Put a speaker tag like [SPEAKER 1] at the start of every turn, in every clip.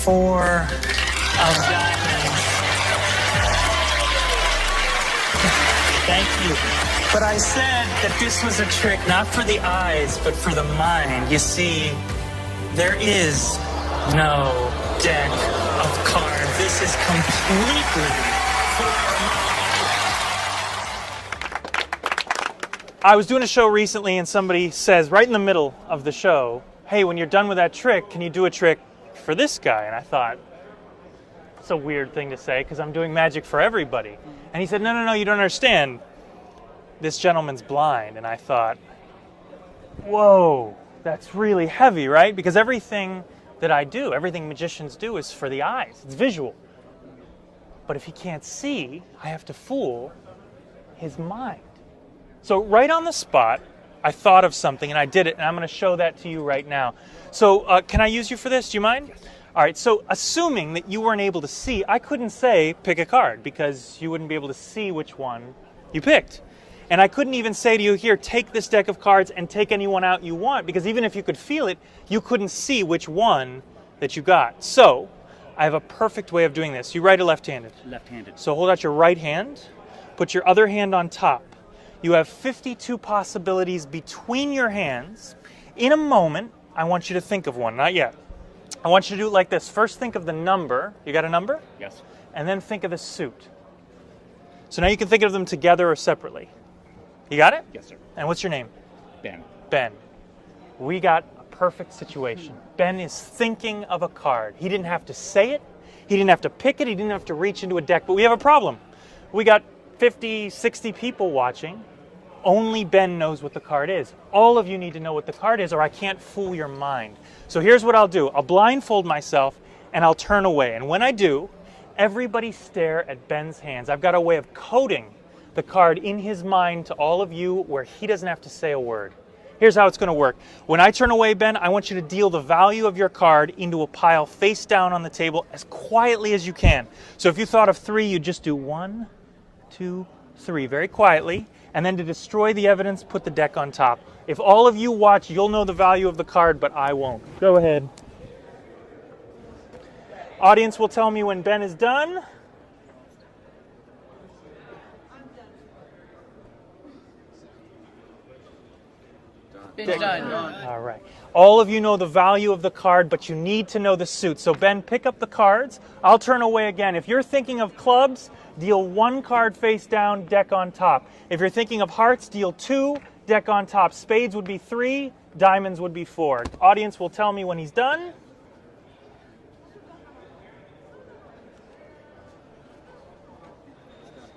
[SPEAKER 1] 4 of diamonds. Thank you. But I said that this was a trick not for the eyes, but for the mind. You see, there is no deck of cards. This is completely for
[SPEAKER 2] I was doing a show recently and somebody says right in the middle of the show, hey, when you're done with that trick, can you do a trick for this guy? And I thought, it's a weird thing to say because I'm doing magic for everybody. And he said, no, you don't understand. This gentleman's blind. And I thought, whoa, that's really heavy, right? Because everything that I do, everything magicians do is for the eyes. It's visual. But if he can't see, I have to fool his mind. So right on the spot, I thought of something and I did it, and I'm going to show that to you right now. So can I use you for this? Do you mind? Yes. All right, so assuming that you weren't able to see, I couldn't say pick a card because you wouldn't be able to see which one you picked. And I couldn't even say to you, here, take this deck of cards and take anyone out you want, because even if you could feel it, you couldn't see which one that you got. So I have a perfect way of doing this. You right or left-handed?
[SPEAKER 3] Left-handed.
[SPEAKER 2] So hold out your right hand, put your other hand on top. You have 52 possibilities between your hands. In a moment, I want you to think of one. Not yet. I want you to do it like this. First, think of the number. You got a number?
[SPEAKER 3] Yes.
[SPEAKER 2] And then think of the suit. So now you can think of them together or separately. You got it?
[SPEAKER 3] Yes, sir.
[SPEAKER 2] And what's your name?
[SPEAKER 3] Ben.
[SPEAKER 2] Ben. We got a perfect situation. Ben is thinking of a card. He didn't have to say it. He didn't have to pick it. He didn't have to reach into a deck. But we have a problem. We got 50, 60 people watching. Only Ben knows what the card is. All of you need to know what the card is, or I can't fool your mind. So here's what I'll do. I'll blindfold myself, and I'll turn away. And when I do, everybody stare at Ben's hands. I've got a way of coding the card in his mind to all of you where he doesn't have to say a word. Here's how it's going to work. When I turn away, Ben, I want you to deal the value of your card into a pile face down on the table as quietly as you can. So if you thought of 3, you just do 1, 2, 3, very quietly. And then to destroy the evidence, put the deck on top. If all of you watch, you'll know the value of the card, but I won't. Go ahead. Audience will tell me when Ben is done.
[SPEAKER 4] Ben's done.
[SPEAKER 2] All right. All of you know the value of the card, but you need to know the suit. So Ben, pick up the cards. I'll turn away again. If you're thinking of clubs, deal 1 card face down, deck on top. If you're thinking of hearts, deal 2, deck on top. Spades would be 3, diamonds would be 4. Audience will tell me when he's done.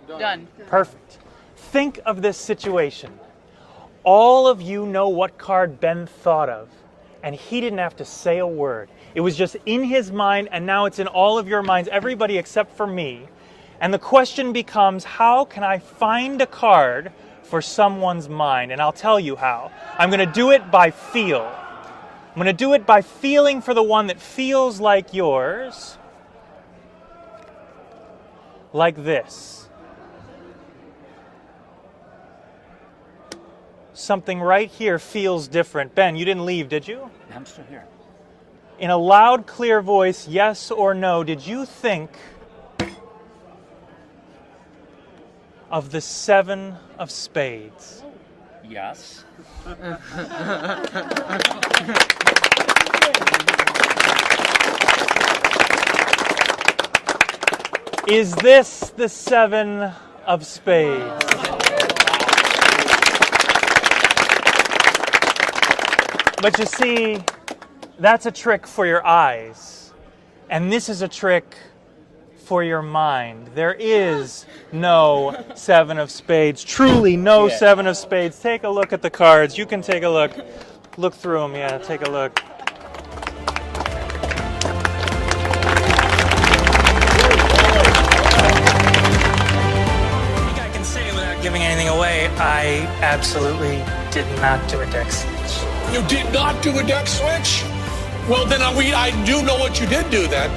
[SPEAKER 4] Done.
[SPEAKER 2] Perfect. Think of this situation. All of you know what card Ben thought of, and he didn't have to say a word. It was just in his mind, and now it's in all of your minds, everybody except for me. And the question becomes, how can I find a card for someone's mind? And I'll tell you how. I'm going to do it by feel. I'm going to do it by feeling for the one that feels like yours. Like this. Something right here feels different. Ben, you didn't leave, did you?
[SPEAKER 3] I'm still here.
[SPEAKER 2] In a loud, clear voice, yes or no, did you think of the 7 of spades?
[SPEAKER 3] Yes.
[SPEAKER 2] Is this the 7 of spades? But you see, that's a trick for your eyes. And this is a trick for your mind. There is no 7 of spades. Truly no 7 of spades. Take a look at the cards. You can take a look. Look through them. Yeah, take a look. I think I can say without giving anything away, I absolutely did not do a deck switch.
[SPEAKER 5] You did not do a deck switch? Well, then I do know what you did do then.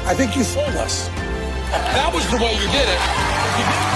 [SPEAKER 5] I think you fooled us. That was the way you did it. You didn't